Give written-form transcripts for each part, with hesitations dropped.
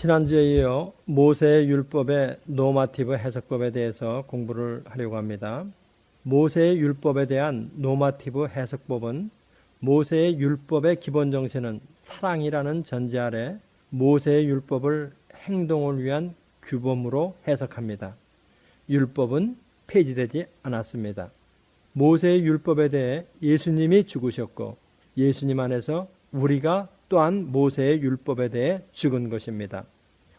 지난주에 이어 모세의 율법의 노마티브 해석법에 대해서 공부를 하려고 합니다. 모세의 율법에 대한 노마티브 해석법은 모세의 율법의 기본 정신은 사랑이라는 전제 아래 모세의 율법을 행동을 위한 규범으로 해석합니다. 율법은 폐지되지 않았습니다. 모세의 율법에 대해 예수님이 죽으셨고 예수님 안에서 우리가 또한 모세의 율법에 대해 죽은 것입니다.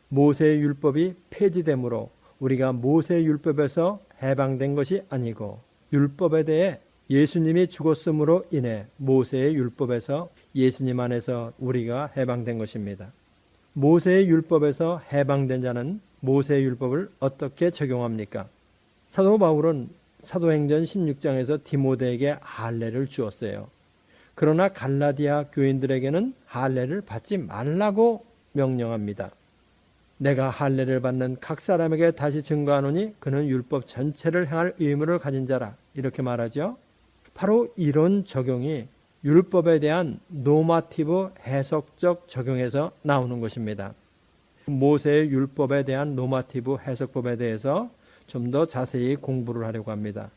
모세의 율법이 폐지되므로 우리가 모세의 율법에서 해방된 것이 아니고 율법에 대해 예수님이 죽었음으로 인해 모세의 율법에서 예수님 안에서 우리가 해방된 것입니다. 모세의 율법에서 해방된 자는 모세의 율법을 어떻게 적용합니까? 사도 바울은 사도행전 16장에서 디모데에게 할례를 주었어요. 그러나 갈라디아 교인들에게는 할례를 받지 말라고 명령합니다. 내가 할례를 받는 각 사람에게 다시 증거하노니 그는 율법 전체를 행할 의무를 가진 자라, 이렇게 말하죠. 바로 이런 적용이 율법에 대한 노마티브 해석적 적용에서 나오는 것입니다. 모세의 율법에 대한 노마티브 해석법에 대해서 좀 더 자세히 공부를 하려고 합니다.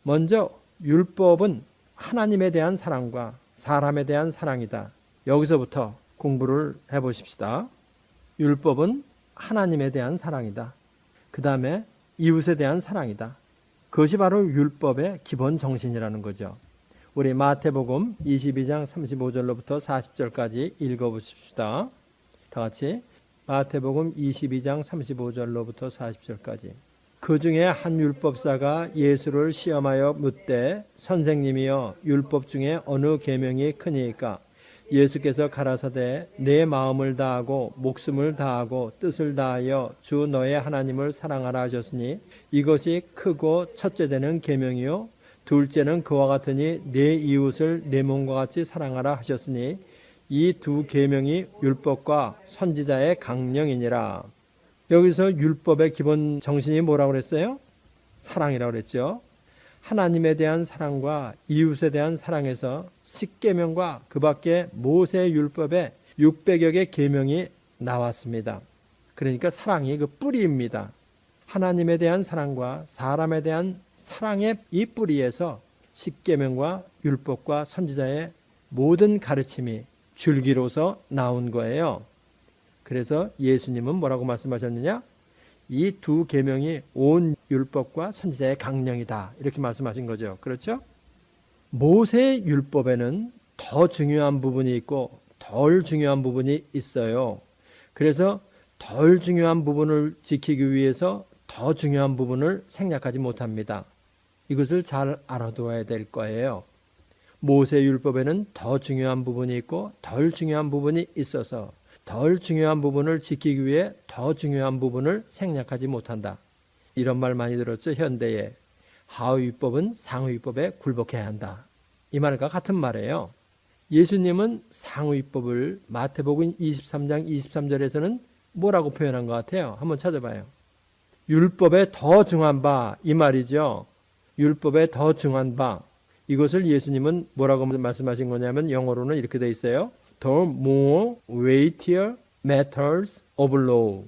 먼저 율법은 하나님에 대한 사랑과 사람에 대한 사랑이다. 여기서부터 공부를 해보십시다. 율법은 하나님에 대한 사랑이다. 그 다음에 이웃에 대한 사랑이다. 그것이 바로 율법의 기본 정신이라는 거죠. 우리 마태복음 22장 35절로부터 40절까지 읽어보십시다. 다 같이 마태복음 22장 35절로부터 40절까지. 그 중에 한 율법사가 예수를 시험하여 묻되 선생님이여 율법 중에 어느 계명이 크니까? 예수께서 가라사대 내 마음을 다하고 목숨을 다하고 뜻을 다하여 주 너의 하나님을 사랑하라 하셨으니 이것이 크고 첫째 되는 계명이요 둘째는 그와 같으니 내 이웃을 내 몸과 같이 사랑하라 하셨으니 이 두 계명이 율법과 선지자의 강령이니라. 여기서 율법의 기본 정신이 뭐라고 그랬어요? 사랑이라고 그랬죠. 하나님에 대한 사랑과 이웃에 대한 사랑에서 10계명과 그 밖에 모세의 율법에 600여 개 계명이 나왔습니다. 그러니까 사랑이 그 뿌리입니다. 하나님에 대한 사랑과 사람에 대한 사랑의 이 뿌리에서 10계명과 율법과 선지자의 모든 가르침이 줄기로서 나온 거예요. 그래서 예수님은 뭐라고 말씀하셨느냐? 이 두 계명이 온 율법과 선지자의 강령이다. 이렇게 말씀하신 거죠. 그렇죠? 모세의 율법에는 더 중요한 부분이 있고 덜 중요한 부분이 있어요. 그래서 덜 중요한 부분을 지키기 위해서 더 중요한 부분을 생략하지 못합니다. 이것을 잘 알아두어야 될 거예요. 모세의 율법에는 더 중요한 부분이 있고 덜 중요한 부분이 있어서 덜 중요한 부분을 지키기 위해 더 중요한 부분을 생략하지 못한다. 이런 말 많이 들었죠. 현대에. 하위법은 상위법에 굴복해야 한다. 이 말과 같은 말이에요. 예수님은 상위법을 마태복음 23장 23절에서는 뭐라고 표현한 것 같아요? 한번 찾아봐요. 율법에 더 중한 바, 이 말이죠. 율법에 더 중한 바. 이것을 예수님은 뭐라고 말씀하신 거냐면 영어로는 이렇게 돼 있어요. The more weightier matters of law.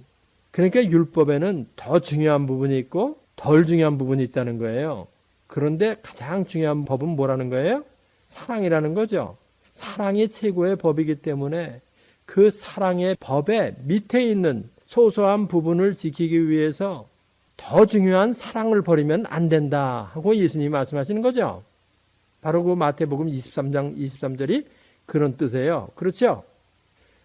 그러니까 율법에는 더 중요한 부분이 있고 덜 중요한 부분이 있다는 거예요. 그런데 가장 중요한 법은 뭐라는 거예요? 사랑이라는 거죠. 사랑이 최고의 법이기 때문에 그 사랑의 법의 밑에 있는 소소한 부분을 지키기 위해서 더 중요한 사랑을 버리면 안 된다 하고 예수님이 말씀하시는 거죠. 바로 그 마태복음 23장 23절이 그런 뜻이에요. 그렇죠?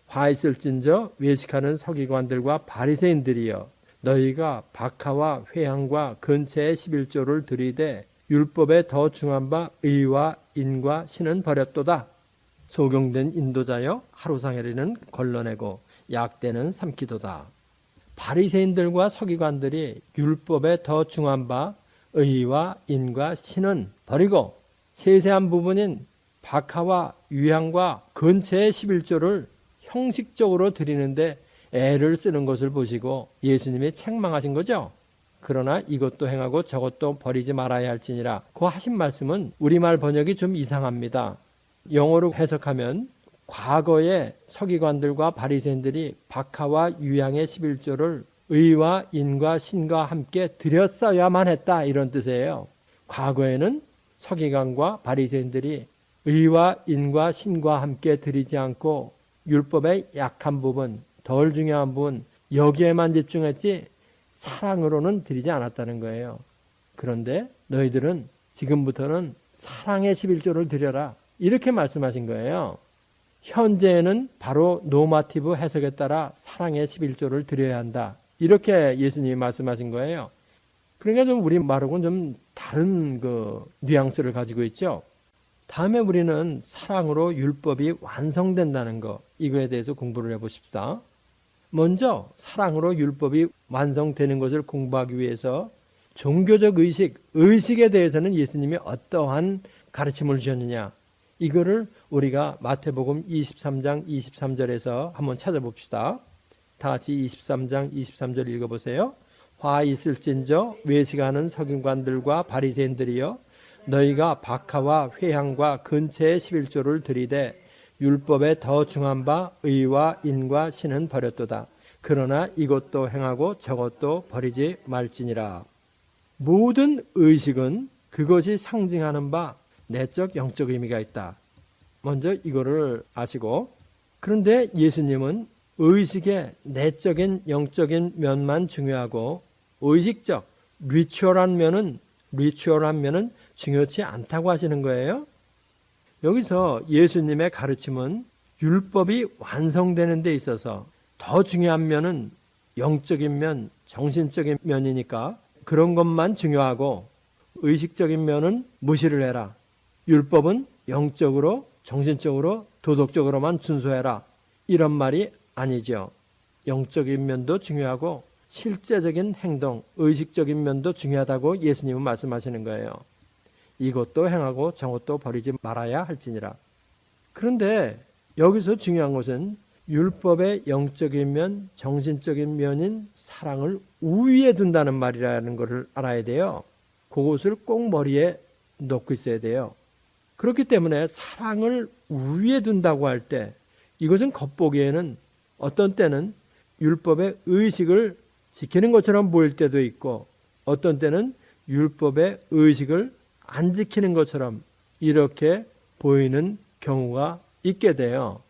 화 있을진저 외식하는 서기관들과 바리새인들이여 너희가 박하와 회향과 근처의 11조를 들이되 율법에 더 중한 바 의와 인과 신은 버렸도다. 소경된 인도자여 하루상해리는 걸러내고 약대는 삼키도다. 바리새인들과 서기관들이 율법에 더 중한 바 의와 인과 신은 버리고 세세한 부분인 박하와 유향과 근처의 11조를 형식적으로 드리는데 애를 쓰는 것을 보시고 예수님이 책망하신 거죠. 그러나 이것도 행하고 저것도 버리지 말아야 할지니라. 그 하신 말씀은 우리말 번역이 좀 이상합니다. 영어로 해석하면 과거에 서기관들과 바리새인들이 박하와 유향의 11조를 의와 인과 신과 함께 드렸어야만 했다, 이런 뜻이에요. 과거에는 서기관과 바리새인들이 의와 인과 신과 함께 드리지 않고 율법의 약한 부분, 덜 중요한 부분, 여기에만 집중했지 사랑으로는 드리지 않았다는 거예요. 그런데 너희들은 지금부터는 사랑의 11조를 드려라, 이렇게 말씀하신 거예요. 현재는 바로 노마티브 해석에 따라 사랑의 11조를 드려야 한다, 이렇게 예수님이 말씀하신 거예요. 그러니까 좀 우리 말하고는 좀 다른 뉘앙스를 가지고 있죠. 다음에 우리는 사랑으로 율법이 완성된다는 거, 이거에 대해서 공부를 해보십시다. 먼저 사랑으로 율법이 완성되는 것을 공부하기 위해서 종교적 의식에 대해서는 예수님이 어떠한 가르침을 주셨느냐, 이거를 우리가 마태복음 23장 23절에서 한번 찾아봅시다. 다 같이 23장 23절 읽어보세요. 화 있을진저 외식하는 서기관들과 바리새인들이여, 너희가 박하와 회향과 근처의 11조를 드리되 율법에 더 중한 바 의와 인과 신은 버렸도다. 그러나 이것도 행하고 저것도 버리지 말지니라. 모든 의식은 그것이 상징하는 바 내적 영적 의미가 있다. 먼저 이거를 아시고, 그런데 예수님은 의식의 내적인 영적인 면만 중요하고 의식적 리추얼한 면은 중요치 않다고 하시는 거예요. 여기서 예수님의 가르침은 율법이 완성되는 데 있어서 더 중요한 면은 영적인 면, 정신적인 면이니까 그런 것만 중요하고 의식적인 면은 무시를 해라. 율법은 영적으로, 정신적으로, 도덕적으로만 준수해라, 이런 말이 아니죠. 영적인 면도 중요하고 실제적인 행동, 의식적인 면도 중요하다고 예수님은 말씀하시는 거예요. 이것도 행하고 저것도 버리지 말아야 할지니라. 그런데 여기서 중요한 것은 율법의 영적인 면, 정신적인 면인 사랑을 우위에 둔다는 말이라는 것을 알아야 돼요. 그것을 꼭 머리에 넣고 있어야 돼요. 그렇기 때문에 사랑을 우위에 둔다고 할 때 이것은 겉보기에는 어떤 때는 율법의 의식을 지키는 것처럼 보일 때도 있고 어떤 때는 율법의 의식을 안 지키는 것처럼 이렇게 보이는 경우가 있게 돼요.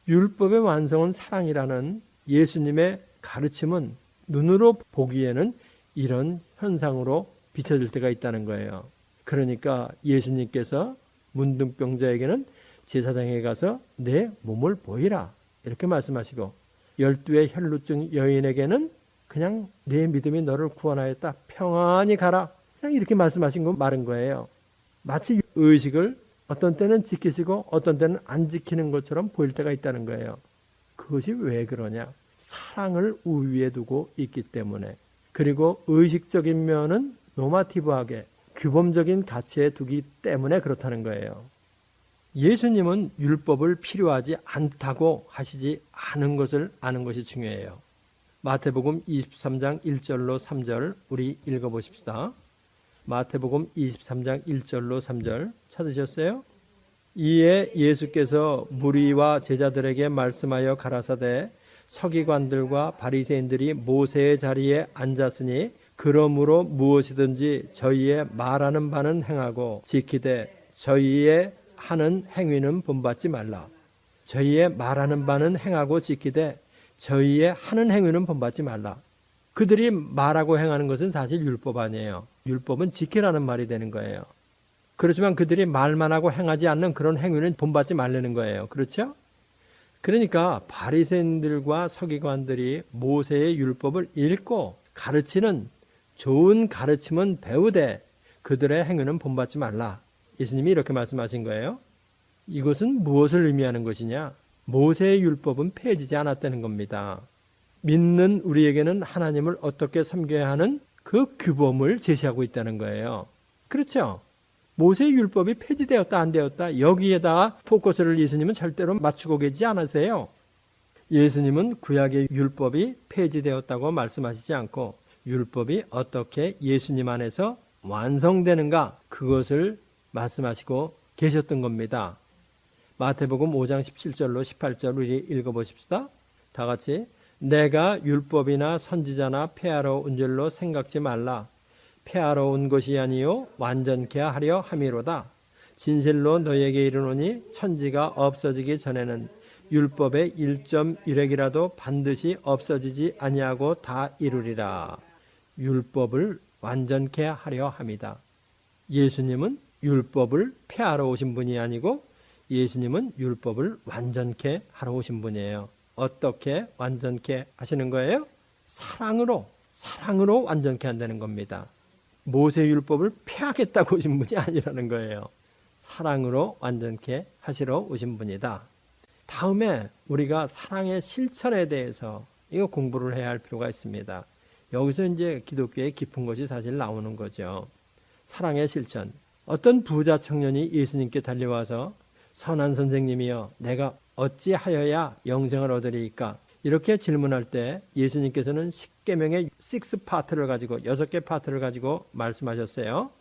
율법의 완성은 사랑이라는 예수님의 가르침은 눈으로 보기에는 이런 현상으로 비춰질 때가 있다는 거예요. 그러니까 예수님께서 문둥병자에게는 제사장에 가서 내 몸을 보이라, 이렇게 말씀하시고 12의 혈루증 여인에게는 그냥 내 믿음이 너를 구원하였다, 평안히 가라, 그냥 이렇게 말씀하신 거 말인 거예요. 마치 의식을 어떤 때는 지키시고 어떤 때는 안 지키는 것처럼 보일 때가 있다는 거예요. 그것이 왜 그러냐? 사랑을 우위에 두고 있기 때문에. 그리고 의식적인 면은 노마티브하게 규범적인 가치에 두기 때문에 그렇다는 거예요. 예수님은 율법을 필요하지 않다고 하시지 않은 것을 아는 것이 중요해요. 마태복음 23장 1절로 3절 우리 읽어보십시다. 마태복음 23장 1절로 3절 찾으셨어요? 이에 예수께서 무리와 제자들에게 말씀하여 가라사대 서기관들과 바리새인들이 모세의 자리에 앉았으니 그러므로 무엇이든지 저희의 말하는 바는 행하고 지키되 저희의 하는 행위는 본받지 말라. 저희의 말하는 바는 행하고 지키되 저희의 하는 행위는 본받지 말라. 그들이 말하고 행하는 것은 사실 율법 아니에요. 율법은 지키라는 말이 되는 거예요. 그렇지만 그들이 말만 하고 행하지 않는 그런 행위는 본받지 말라는 거예요. 그렇죠? 그러니까 바리새인들과 서기관들이 모세의 율법을 읽고 가르치는 좋은 가르침은 배우되 그들의 행위는 본받지 말라. 예수님이 이렇게 말씀하신 거예요. 이것은 무엇을 의미하는 것이냐? 모세의 율법은 폐해지지 않았다는 겁니다. 믿는 우리에게는 하나님을 어떻게 섬겨야 하는 그 규범을 제시하고 있다는 거예요. 그렇죠? 모세의 율법이 폐지되었다 안 되었다 여기에다가 포커스를 예수님은 절대로 맞추고 계시지 않으세요. 예수님은 구약의 율법이 폐지되었다고 말씀하시지 않고 율법이 어떻게 예수님 안에서 완성되는가 그것을 말씀하시고 계셨던 겁니다. 마태복음 5장 17절로 18절 우리 읽어보십시다. 다 같이 내가 율법이나 선지자나 폐하러 온 줄로 생각지 말라. 폐하러 온 것이 아니요 완전케 하려 함이로다. 진실로 너희에게 이르노니 천지가 없어지기 전에는 율법의 1.1획이라도 반드시 없어지지 아니하고 다 이루리라. 율법을 완전케 하려 함이다. 예수님은 율법을 폐하러 오신 분이 아니고 예수님은 율법을 완전케 하러 오신 분이에요. 어떻게 완전케 하시는 거예요? 사랑으로 완전케 한다는 겁니다. 모세 율법을 폐하겠다고 오신 분이 아니라는 거예요. 사랑으로 완전케 하시러 오신 분이다. 다음에 우리가 사랑의 실천에 대해서 이거 공부를 해야 할 필요가 있습니다. 여기서 이제 기독교의 깊은 것이 사실 나오는 거죠. 사랑의 실천. 어떤 부자 청년이 예수님께 달려와서 선한 선생님이여 내가 어찌하여야 영생을 얻으리이까? 이렇게 질문할 때 예수님께서는 10계명의 6파트를 가지고 6개 파트를 가지고 말씀하셨어요.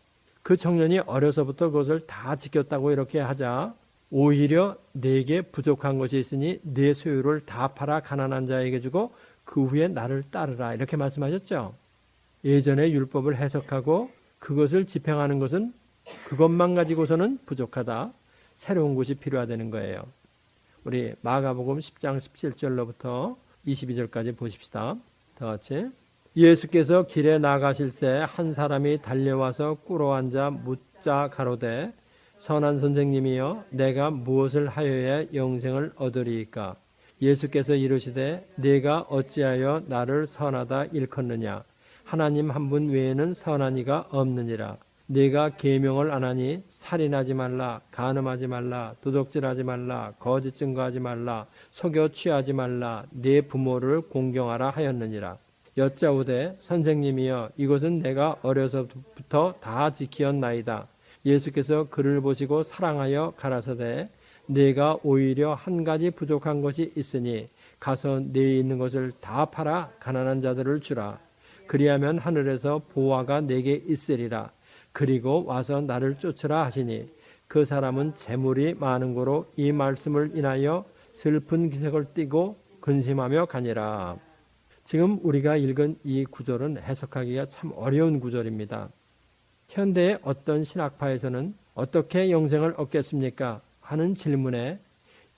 그 청년이 어려서부터 그것을 다 지켰다고 이렇게 하자 오히려 내게 부족한 것이 있으니 내 소유를 다 팔아 가난한 자에게 주고 그 후에 나를 따르라 이렇게 말씀하셨죠. 예전의 율법을 해석하고 그것을 집행하는 것은 그것만 가지고서는 부족하다. 새로운 것이 필요하다는 거예요. 우리 마가복음 10장 17절로부터 22절까지 보십시다. 다 같이. 예수께서 길에 나가실새 한 사람이 달려와서 꿇어앉아 묻자 가로되 선한 선생님이여 내가 무엇을 하여야 영생을 얻으리이까? 예수께서 이르시되 내가 어찌하여 나를 선하다 일컫느냐? 하나님 한 분 외에는 선한 이가 없느니라. 네가 계명을 안 하니 살인하지 말라, 간음하지 말라, 도둑질하지 말라, 거짓 증거하지 말라, 속여 취하지 말라, 네 부모를 공경하라 하였느니라. 여짜오되 선생님이여 이것은 내가 어려서부터 다 지키었나이다. 예수께서 그를 보시고 사랑하여 가라사대 네가 오히려 한 가지 부족한 것이 있으니 가서 네 있는 것을 다 팔아 가난한 자들을 주라. 그리하면 하늘에서 보화가 네게 있으리라. 그리고 와서 나를 쫓으라 하시니 그 사람은 재물이 많은 고로 이 말씀을 인하여 슬픈 기색을 띠고 근심하며 가니라. 지금 우리가 읽은 이 구절은 해석하기가 참 어려운 구절입니다. 현대의 어떤 신학파에서는 어떻게 영생을 얻겠습니까? 하는 질문에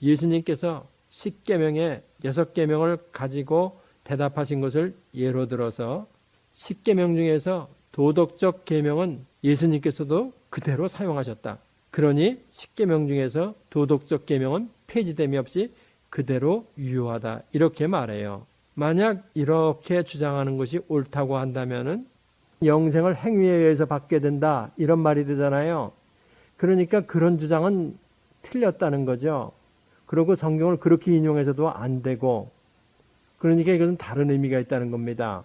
예수님께서 10계명의 6계명을 가지고 대답하신 것을 예로 들어서 10계명 중에서 도덕적 계명은 예수님께서도 그대로 사용하셨다. 그러니 10계명 중에서 도덕적 계명은 폐지됨이 없이 그대로 유효하다. 이렇게 말해요. 만약 이렇게 주장하는 것이 옳다고 한다면은 영생을 행위에 의해서 받게 된다. 이런 말이 되잖아요. 그러니까 그런 주장은 틀렸다는 거죠. 그리고 성경을 그렇게 인용해서도 안 되고 그러니까 이것은 다른 의미가 있다는 겁니다.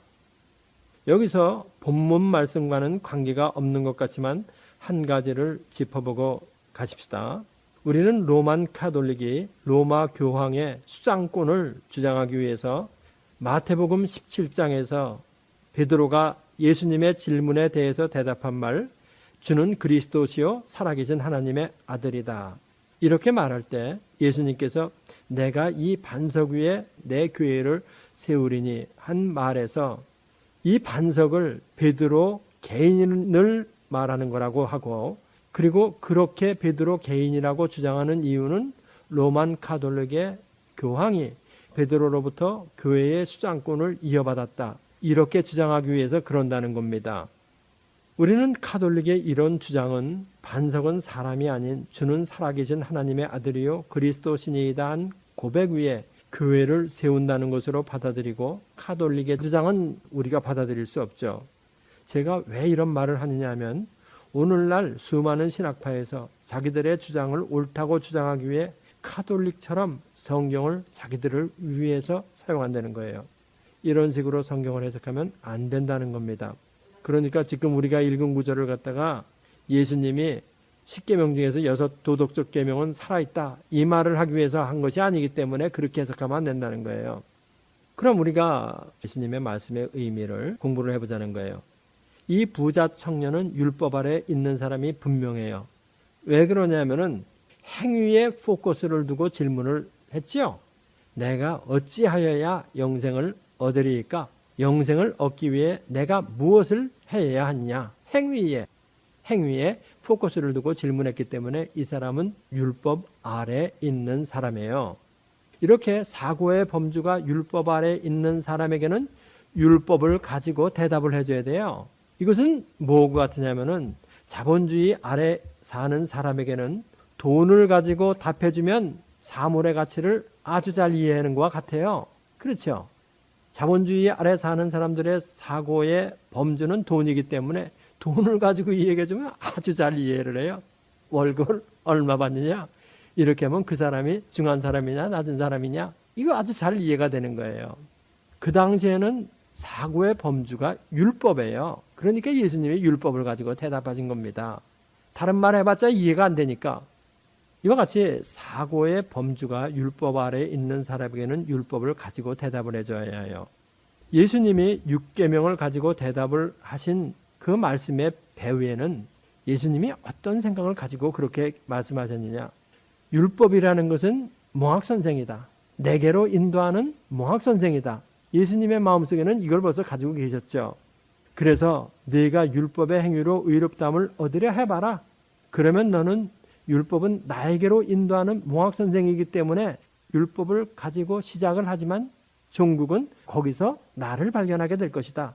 여기서 본문 말씀과는 관계가 없는 것 같지만 한 가지를 짚어보고 가십시다. 우리는 로만 카톨릭이 로마 교황의 수장권을 주장하기 위해서 마태복음 17장에서 베드로가 예수님의 질문에 대해서 대답한 말, 주는 그리스도시요 살아계신 하나님의 아들이다. 이렇게 말할 때 예수님께서 내가 이 반석 위에 내 교회를 세우리니 한 말에서 이 반석을 베드로 개인을 말하는 거라고 하고 그리고 그렇게 베드로 개인이라고 주장하는 이유는 로만 카톨릭의 교황이 베드로로부터 교회의 수장권을 이어받았다. 이렇게 주장하기 위해서 그런다는 겁니다. 우리는 카톨릭의 이런 주장은 반석은 사람이 아닌 주는 살아계신 하나님의 아들이요 그리스도신이다 한 고백 위에 교회를 세운다는 것으로 받아들이고 카톨릭의 주장은 우리가 받아들일 수 없죠. 제가 왜 이런 말을 하느냐 하면 오늘날 수많은 신학파에서 자기들의 주장을 옳다고 주장하기 위해 카톨릭처럼 성경을 자기들을 위해서 사용한다는 거예요. 이런 식으로 성경을 해석하면 안 된다는 겁니다. 그러니까 지금 우리가 읽은 구절을 갖다가 예수님이 10계명 중에서 6 도덕적 계명은 살아있다, 이 말을 하기 위해서 한 것이 아니기 때문에 그렇게 해석하면 안 된다는 거예요. 그럼 우리가 예수님의 말씀의 의미를 공부를 해보자는 거예요. 이 부자 청년은 율법 아래 있는 사람이 분명해요. 왜 그러냐면은 행위에 포커스를 두고 질문을 했지요. 내가 어찌하여야 영생을 얻으리이까? 영생을 얻기 위해 내가 무엇을 해야 하느냐? 행위에 포커스를 두고 질문했기 때문에 이 사람은 율법 아래 있는 사람이에요. 이렇게 사고의 범주가 율법 아래 있는 사람에게는 율법을 가지고 대답을 해줘야 돼요. 이것은 뭐가 같으냐면은 자본주의 아래 사는 사람에게는 돈을 가지고 답해주면 사물의 가치를 아주 잘 이해하는 것과 같아요. 그렇죠? 자본주의 아래 사는 사람들의 사고의 범주는 돈이기 때문에 돈을 가지고 이야기해주면 아주 잘 이해를 해요. 월급을 얼마 받느냐? 이렇게 하면 그 사람이 중한 사람이냐 낮은 사람이냐? 이거 아주 잘 이해가 되는 거예요. 그 당시에는 사고의 범주가 율법이에요. 그러니까 예수님이 율법을 가지고 대답하신 겁니다. 다른 말 해봤자 이해가 안 되니까. 이와 같이 사고의 범주가 율법 아래에 있는 사람에게는 율법을 가지고 대답을 해줘야 해요. 예수님이 6계명을 가지고 대답을 하신 그 말씀의 배후에는 예수님이 어떤 생각을 가지고 그렇게 말씀하셨느냐. 율법이라는 것은 몽학선생이다. 내게로 인도하는 몽학선생이다. 예수님의 마음속에는 이걸 벌써 가지고 계셨죠. 그래서 네가 율법의 행위로 의롭다함을 얻으려 해봐라. 그러면 너는 율법은 나에게로 인도하는 몽학선생이기 때문에 율법을 가지고 시작을 하지만 종국은 거기서 나를 발견하게 될 것이다.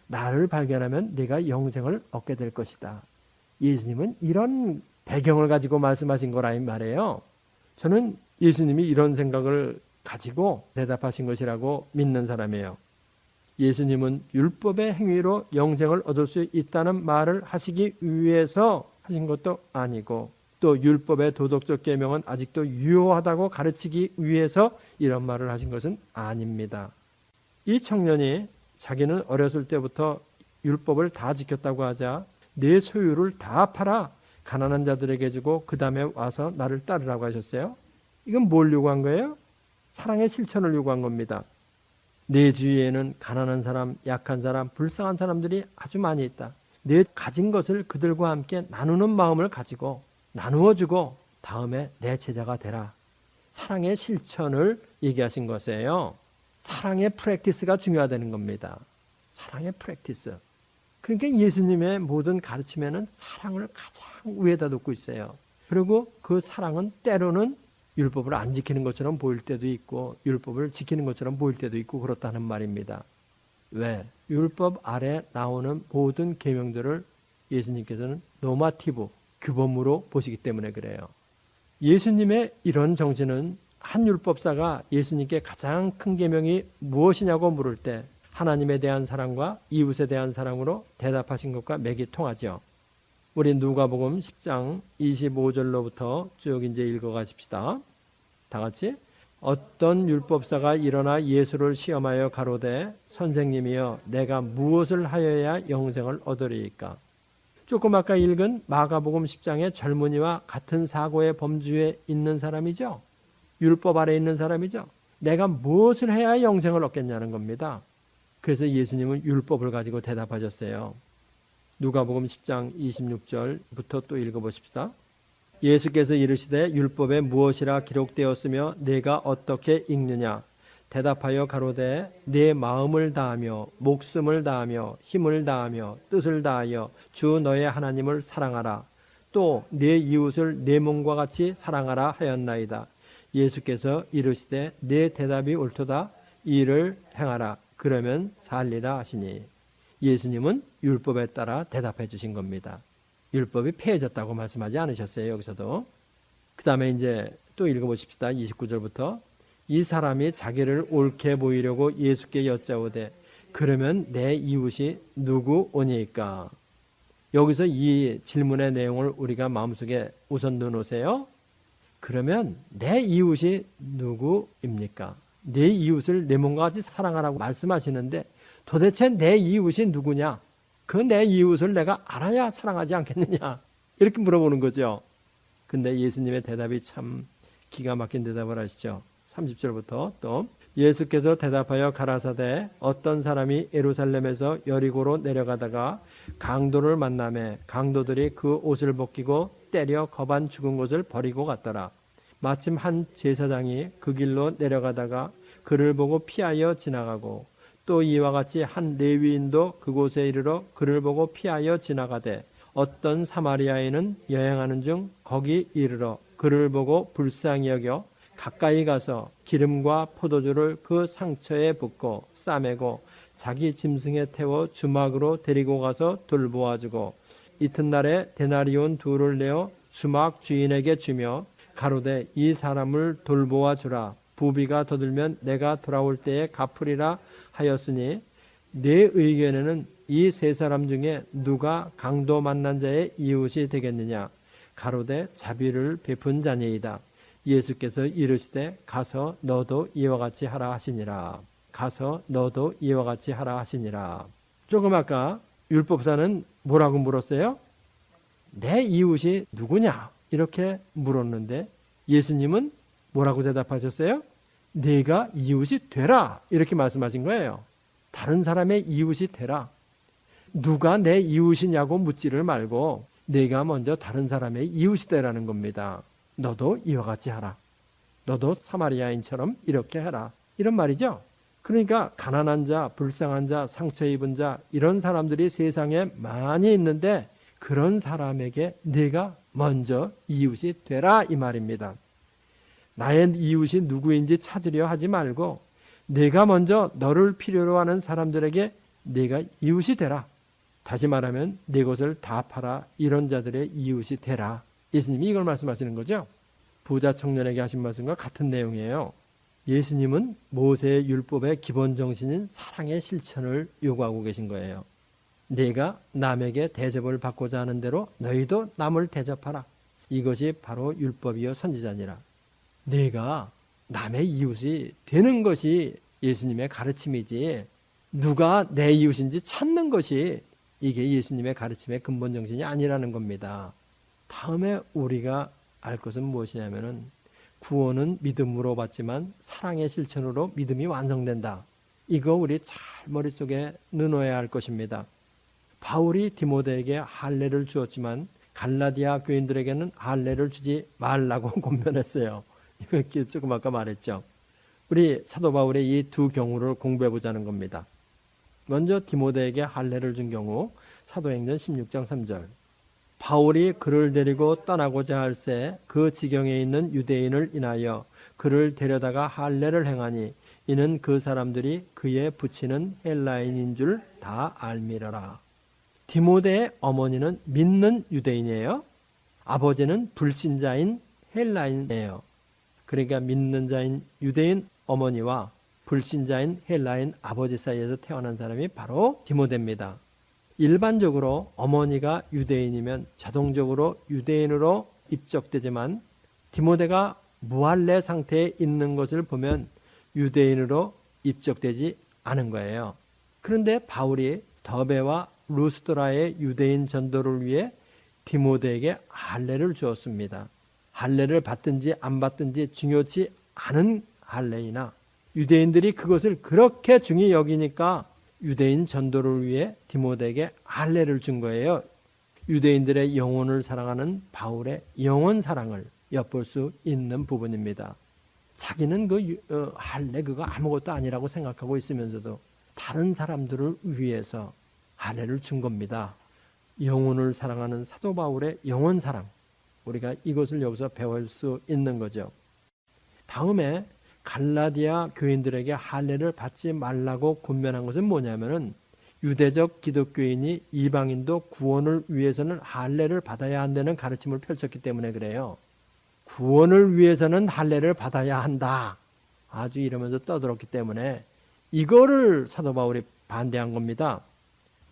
나를 발견하면 네가 영생을 얻게 될 것이다. 예수님은 이런 배경을 가지고 말씀하신 거라 이 말이에요. 저는 예수님이 이런 생각을 가지고 대답하신 것이라고 믿는 사람이에요. 예수님은 율법의 행위로 영생을 얻을 수 있다는 말을 하시기 위해서 하신 것도 아니고 또 율법의 도덕적 계명은 아직도 유효하다고 가르치기 위해서 이런 말을 하신 것은 아닙니다. 이 청년이 자기는 어렸을 때부터 율법을 다 지켰다고 하자 내 소유를 다 팔아 가난한 자들에게 주고 그 다음에 와서 나를 따르라고 하셨어요. 이건 뭘 요구한 거예요? 사랑의 실천을 요구한 겁니다. 내 주위에는 가난한 사람, 약한 사람, 불쌍한 사람들이 아주 많이 있다. 내 가진 것을 그들과 함께 나누는 마음을 가지고 나누어주고 다음에 내 제자가 되라. 사랑의 실천을 얘기하신 것이에요. 사랑의 프랙티스가 중요하다는 겁니다. 사랑의 프랙티스. 그러니까 예수님의 모든 가르침에는 사랑을 가장 위에다 놓고 있어요. 그리고 그 사랑은 때로는 율법을 안 지키는 것처럼 보일 때도 있고 율법을 지키는 것처럼 보일 때도 있고 그렇다는 말입니다. 왜? 율법 아래 나오는 모든 계명들을 예수님께서는 노마티브, 규범으로 보시기 때문에 그래요. 예수님의 이런 정신은 한 율법사가 예수님께 가장 큰 계명이 무엇이냐고 물을 때 하나님에 대한 사랑과 이웃에 대한 사랑으로 대답하신 것과 맥이 통하죠. 우리 누가복음 10장 25절로부터 쭉 이제 읽어가십시다. 다 같이. 어떤 율법사가 일어나 예수를 시험하여 가로되 선생님이여 내가 무엇을 하여야 영생을 얻으리이까? 조금 아까 읽은 마가복음 10장의 젊은이와 같은 사고의 범주에 있는 사람이죠. 율법 아래 있는 사람이죠. 내가 무엇을 해야 영생을 얻겠냐는 겁니다. 그래서 예수님은 율법을 가지고 대답하셨어요. 누가복음 10장 26절부터 또 읽어보십시다. 예수께서 이르시되 율법에 무엇이라 기록되었으며 내가 어떻게 읽느냐? 대답하여 가로되 내 마음을 다하며 목숨을 다하며 힘을 다하며 뜻을 다하여 주 너의 하나님을 사랑하라. 또 내 이웃을 내 몸과 같이 사랑하라 하였나이다. 예수께서 이르시되 내 대답이 옳도다. 이를 행하라. 그러면 살리라 하시니. 예수님은 율법에 따라 대답해 주신 겁니다. 율법이 폐해졌다고 말씀하지 않으셨어요. 여기서도. 그 다음에 이제 또 읽어보십시다. 29절부터. 이 사람이 자기를 옳게 보이려고 예수께 여짜오되 그러면 내 이웃이 누구 오니까? 여기서 이 질문의 내용을 우리가 마음속에 우선 넣어놓으세요. 그러면 내 이웃이 누구입니까? 내 이웃을 내 몸과 같이 사랑하라고 말씀하시는데 도대체 내 이웃이 누구냐? 그 내 이웃을 내가 알아야 사랑하지 않겠느냐? 이렇게 물어보는 거죠. 근데 예수님의 대답이 참 기가 막힌 대답을 하시죠. 30절부터 또 예수께서 대답하여 가라사대 어떤 사람이 예루살렘에서 여리고로 내려가다가 강도를 만나매 강도들이 그 옷을 벗기고 때려 거반 죽은 것을 버리고 갔더라. 마침 한 제사장이 그 길로 내려가다가 그를 보고 피하여 지나가고 또 이와 같이 한 레위인도 그곳에 이르러 그를 보고 피하여 지나가되 어떤 사마리아인은 여행하는 중 거기 이르러 그를 보고 불쌍히 여겨 가까이 가서 기름과 포도주를 그 상처에 붓고 싸매고 자기 짐승에 태워 주막으로 데리고 가서 돌보아주고 이튿날에 데나리온 둘을 내어 주막 주인에게 주며 가로되 이 사람을 돌보아 주라. 부비가 더 들면 내가 돌아올 때에 갚으리라 하였으니 내 의견에는 이 세 사람 중에 누가 강도 만난 자의 이웃이 되겠느냐? 가로되 자비를 베푼 자니이다. 예수께서 이르시되 가서 너도 이와 같이 하라 하시니라. 가서 너도 이와 같이 하라 하시니라. 조금 아까 율법사는 뭐라고 물었어요? 내 이웃이 누구냐? 이렇게 물었는데 예수님은 뭐라고 대답하셨어요? 네가 이웃이 되라 이렇게 말씀하신 거예요. 다른 사람의 이웃이 되라. 누가 내 이웃이냐고 묻지를 말고 네가 먼저 다른 사람의 이웃이 되라는 겁니다. 너도 이와 같이 하라. 너도 사마리아인처럼 이렇게 해라. 이런 말이죠. 그러니까 가난한 자, 불쌍한 자, 상처 입은 자 이런 사람들이 세상에 많이 있는데 그런 사람에게 네가 먼저 이웃이 되라 이 말입니다. 나의 이웃이 누구인지 찾으려 하지 말고 내가 먼저 너를 필요로 하는 사람들에게 네가 이웃이 되라. 다시 말하면 네 것을 다 팔아 이런 자들의 이웃이 되라. 예수님이 이걸 말씀하시는 거죠. 부자 청년에게 하신 말씀과 같은 내용이에요. 예수님은 모세의 율법의 기본 정신인 사랑의 실천을 요구하고 계신 거예요. 네가 남에게 대접을 받고자 하는 대로 너희도 남을 대접하라. 이것이 바로 율법이요 선지자니라. 네가 남의 이웃이 되는 것이 예수님의 가르침이지 누가 내 이웃인지 찾는 것이 이게 예수님의 가르침의 근본 정신이 아니라는 겁니다. 다음에 우리가 알 것은 무엇이냐면은 구원은 믿음으로 받지만 사랑의 실천으로 믿음이 완성된다. 이거 우리 잘 머릿속에 넣어야 할 것입니다. 바울이 디모데에게 할례를 주었지만 갈라디아 교인들에게는 할례를 주지 말라고 권면했어요. 이렇게 조금 아까 말했죠. 우리 사도 바울의 이 두 경우를 공부해 보자는 겁니다. 먼저 디모데에게 할례를 준 경우 사도행전 16장 3절 바울이 그를 데리고 떠나고자 할새 그 지경에 있는 유대인을 인하여 그를 데려다가 할례를 행하니 이는 그 사람들이 그에 붙이는 헬라인인 줄 다 알미러라. 디모데의 어머니는 믿는 유대인이에요. 아버지는 불신자인 헬라인이에요. 그러니까 믿는 자인 유대인 어머니와 불신자인 헬라인 아버지 사이에서 태어난 사람이 바로 디모데입니다. 일반적으로 어머니가 유대인이면 자동적으로 유대인으로 입적되지만 디모데가 무할례 상태에 있는 것을 보면 유대인으로 입적되지 않은 거예요. 그런데 바울이 더베와 루스드라의 유대인 전도를 위해 디모데에게 할례를 주었습니다. 할례를 받든지 안 받든지 중요치 않은 할례이나 유대인들이 그것을 그렇게 중히 여기니까 유대인 전도를 위해 디모데에게 할례를 준 거예요. 유대인들의 영혼을 사랑하는 바울의 영혼 사랑을 엿볼 수 있는 부분입니다. 자기는 그 할례 그거 아무것도 아니라고 생각하고 있으면서도 다른 사람들을 위해서 할례를 준 겁니다. 영혼을 사랑하는 사도 바울의 영혼 사랑, 우리가 이것을 여기서 배울 수 있는 거죠. 다음에 갈라디아 교인들에게 할례를 받지 말라고 권면한 것은 뭐냐면은 유대적 기독교인이 이방인도 구원을 위해서는 할례를 받아야 한다는 가르침을 펼쳤기 때문에 그래요. 구원을 위해서는 할례를 받아야 한다. 아주 이러면서 떠들었기 때문에 이거를 사도 바울이 반대한 겁니다.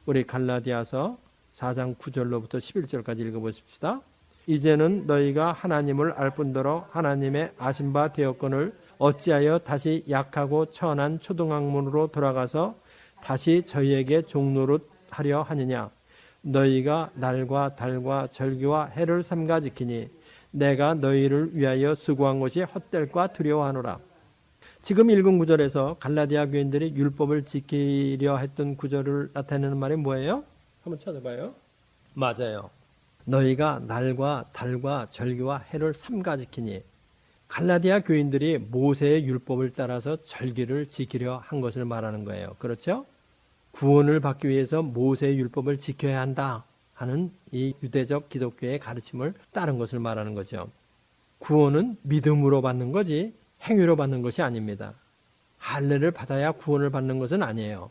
우리 갈라디아서 4장 9절로부터 11절까지 읽어보십시다. 이제는 너희가 하나님을 알 뿐더러 하나님의 아신 바 되었거늘 어찌하여 다시 약하고 천한 초등학문으로 돌아가서 다시 저희에게 종노릇하려 하느냐. 너희가 날과 달과 절기와 해를 삼가 지키니 내가 너희를 위하여 수고한 것이 헛될까 두려워하노라. 지금 읽은 구절에서 갈라디아 교인들이 율법을 지키려 했던 구절을 나타내는 말이 뭐예요? 한번 찾아봐요. 맞아요. 너희가 날과 달과 절기와 해를 삼가 지키니, 갈라디아 교인들이 모세의 율법을 따라서 절기를 지키려 한 것을 말하는 거예요. 그렇죠? 구원을 받기 위해서 모세의 율법을 지켜야 한다 하는 이 유대적 기독교의 가르침을 따른 것을 말하는 거죠. 구원은 믿음으로 받는 거지 행위로 받는 것이 아닙니다. 할례를 받아야 구원을 받는 것은 아니에요.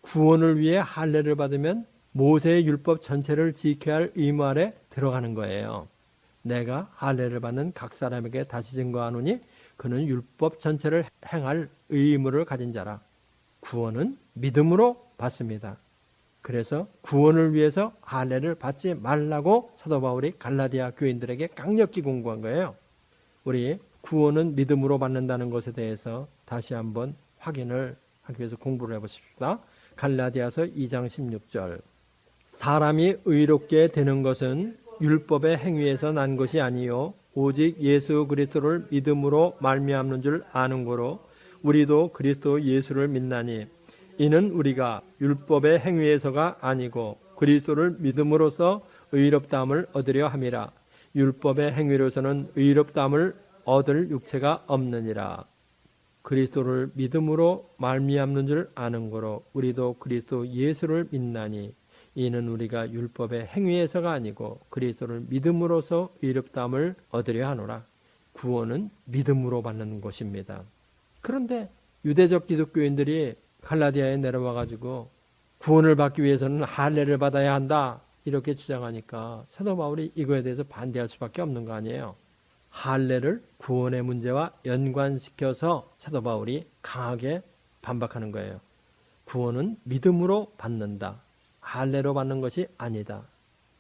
구원을 위해 할례를 받으면 모세의 율법 전체를 지켜야 할 의무 아래 들어가는 거예요. 내가 할례를 받는 각 사람에게 다시 증거하노니 그는 율법 전체를 행할 의무를 가진 자라. 구원은 믿음으로 받습니다. 그래서 구원을 위해서 할례를 받지 말라고 사도 바울이 갈라디아 교인들에게 강력히 공고한 거예요. 우리 구원은 믿음으로 받는다는 것에 대해서 다시 한번 확인을 하기 위해서 공부를 해보십시다. 갈라디아서 2장 16절. 사람이 의롭게 되는 것은 율법의 행위에서 난 것이 아니요 오직 예수 그리스도를 믿음으로 말미암는 줄 아는 거로 우리도 그리스도 예수를 믿나니 이는 우리가 율법의 행위에서가 아니고 그리스도를 믿음으로써 의롭다함을 얻으려 함이라. 율법의 행위로서는 의롭다함을 얻을 육체가 없느니라. 그리스도를 믿음으로 말미암는 줄 아는 거로 우리도 그리스도 예수를 믿나니 이는 우리가 율법의 행위에서가 아니고 그리스도를 믿음으로써 의롭다함을 얻으려 하노라. 구원은 믿음으로 받는 것입니다. 그런데 유대적 기독교인들이 갈라디아에 내려와 가지고 구원을 받기 위해서는 할례를 받아야 한다 이렇게 주장하니까 사도 바울이 이거에 대해서 반대할 수밖에 없는 거 아니에요. 할례를 구원의 문제와 연관시켜서 사도 바울이 강하게 반박하는 거예요. 구원은 믿음으로 받는다. 할례로 받는 것이 아니다.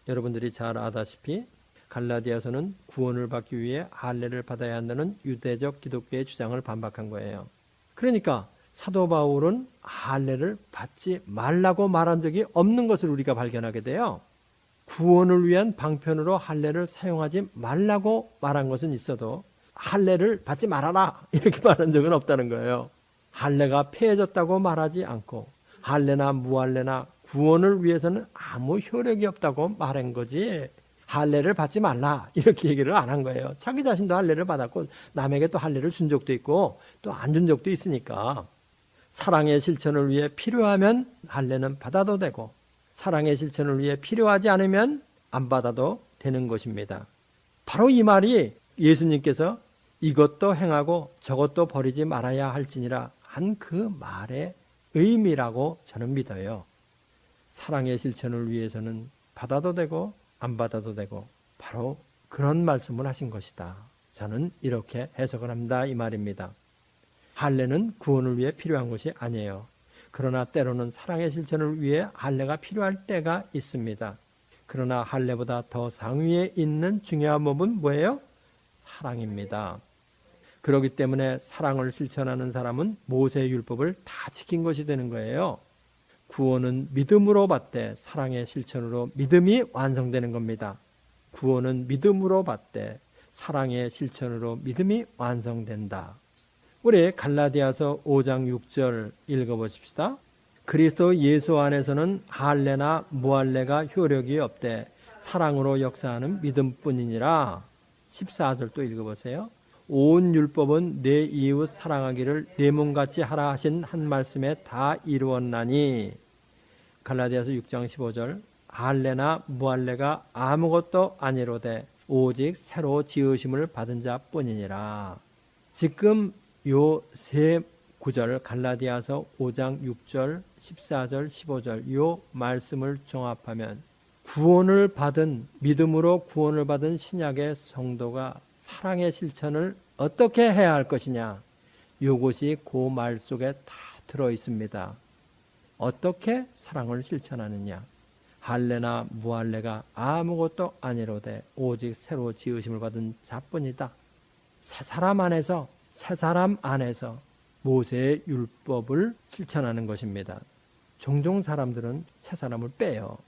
여러분들이 잘 아다시피 갈라디아서는 구원을 받기 위해 할례를 받아야 한다는 유대적 기독교의 주장을 반박한 거예요. 그러니까 사도 바울은 할례를 받지 말라고 말한 적이 없는 것을 우리가 발견하게 돼요. 구원을 위한 방편으로 할례를 사용하지 말라고 말한 것은 있어도 할례를 받지 말아라 이렇게 말한 적은 없다는 거예요. 할례가 폐해졌다고 말하지 않고 할례나 무할례나 구원을 위해서는 아무 효력이 없다고 말한 거지 할례를 받지 말라 이렇게 얘기를 안 한 거예요. 자기 자신도 할례를 받았고 남에게 또 할례를 준 적도 있고 또 안 준 적도 있으니까 사랑의 실천을 위해 필요하면 할례는 받아도 되고 사랑의 실천을 위해 필요하지 않으면 안 받아도 되는 것입니다. 바로 이 말이 예수님께서 이것도 행하고 저것도 버리지 말아야 할지니라 한 그 말의 의미라고 저는 믿어요. 사랑의 실천을 위해서는 받아도 되고 안 받아도 되고 바로 그런 말씀을 하신 것이다. 저는 이렇게 해석을 합니다. 이 말입니다. 할례는 구원을 위해 필요한 것이 아니에요. 그러나 때로는 사랑의 실천을 위해 할례가 필요할 때가 있습니다. 그러나 할례보다 더 상위에 있는 중요한 법은 뭐예요? 사랑입니다. 그렇기 때문에 사랑을 실천하는 사람은 모세의 율법을 다 지킨 것이 되는 거예요. 구원은 믿음으로 받되 사랑의 실천으로 믿음이 완성되는 겁니다. 구원은 믿음으로 받되 사랑의 실천으로 믿음이 완성된다. 우리 갈라디아서 5장 6절 읽어보십시다. 그리스도 예수 안에서는 할례나 무할례가 효력이 없되 사랑으로 역사하는 믿음뿐이니라. 14절 또 읽어보세요. 온 율법은 내 이웃 사랑하기를 내 몸같이 하라 하신 한 말씀에 다 이루었나니. 갈라디아서 6장 15절 할례나 무할례가 아무것도 아니로되 오직 새로 지으심을 받은 자뿐이니라. 지금 요 세 구절 갈라디아서 5장 6절 14절 15절 요 말씀을 종합하면 구원을 받은 믿음으로 구원을 받은 신약의 성도가 사랑의 실천을 어떻게 해야 할 것이냐 요것이 그 말 속에 다 들어 있습니다. 어떻게 사랑을 실천하느냐 할례나 무할례가 아무것도 아니로되 오직 새로 지으심을 받은 자뿐이다. 새 사람 안에서 새 사람 안에서 모세의 율법을 실천하는 것입니다. 종종 사람들은 새 사람을 빼요.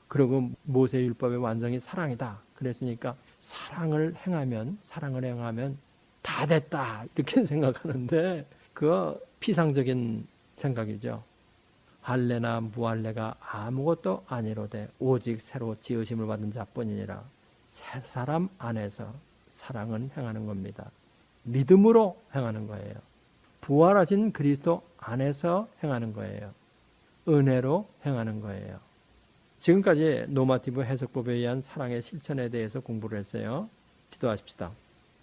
그리고 모세의 율법의 완성이 사랑이다. 그랬으니까 사랑을 행하면 다 됐다 이렇게 생각하는데 그거 피상적인 생각이죠. 할례나 무할례가 아무것도 아니로되 오직 새로 지으심을 받은 자뿐이니라. 새 사람 안에서 사랑은 행하는 겁니다. 믿음으로 행하는 거예요. 부활하신 그리스도 안에서 행하는 거예요. 은혜로 행하는 거예요. 지금까지 노마티브 해석법에 의한 사랑의 실천에 대해서 공부를 했어요. 기도하십시다.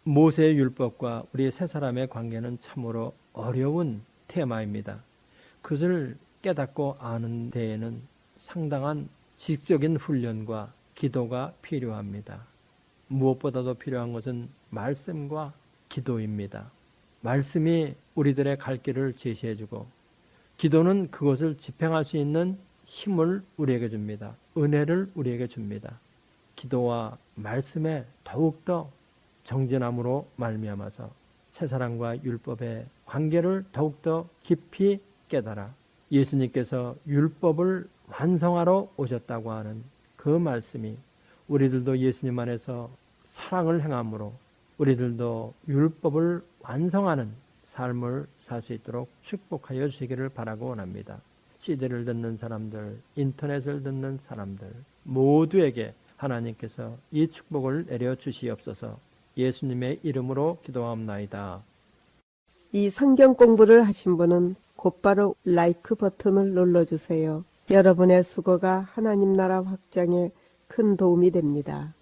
모세의 율법과 우리 세 사람의 관계는 참으로 어려운 테마입니다. 그것을 깨닫고 아는 데에는 상당한 지식적인 훈련과 기도가 필요합니다. 무엇보다도 필요한 것은 말씀과 기도입니다. 말씀이 우리들의 갈 길을 제시해주고 기도는 그것을 집행할 수 있는 힘을 우리에게 줍니다. 은혜를 우리에게 줍니다. 기도와 말씀에 더욱더 정진함으로 말미암아서 새사랑과 율법의 관계를 더욱더 깊이 깨달아 예수님께서 율법을 완성하러 오셨다고 하는 그 말씀이 우리들도 예수님 안에서 사랑을 행함으로 우리들도 율법을 완성하는 삶을 살 수 있도록 축복하여 주시기를 바라고 원합니다. CD를 듣는 사람들, 인터넷을 듣는 사람들 모두에게 하나님께서 이 축복을 내려 주시옵소서. 예수님의 이름으로 기도합나이다. 이 성경 공부를 하신 분은 곧바로 라이크 버튼을 눌러주세요. 여러분의 수고가 하나님 나라 확장에 큰 도움이 됩니다.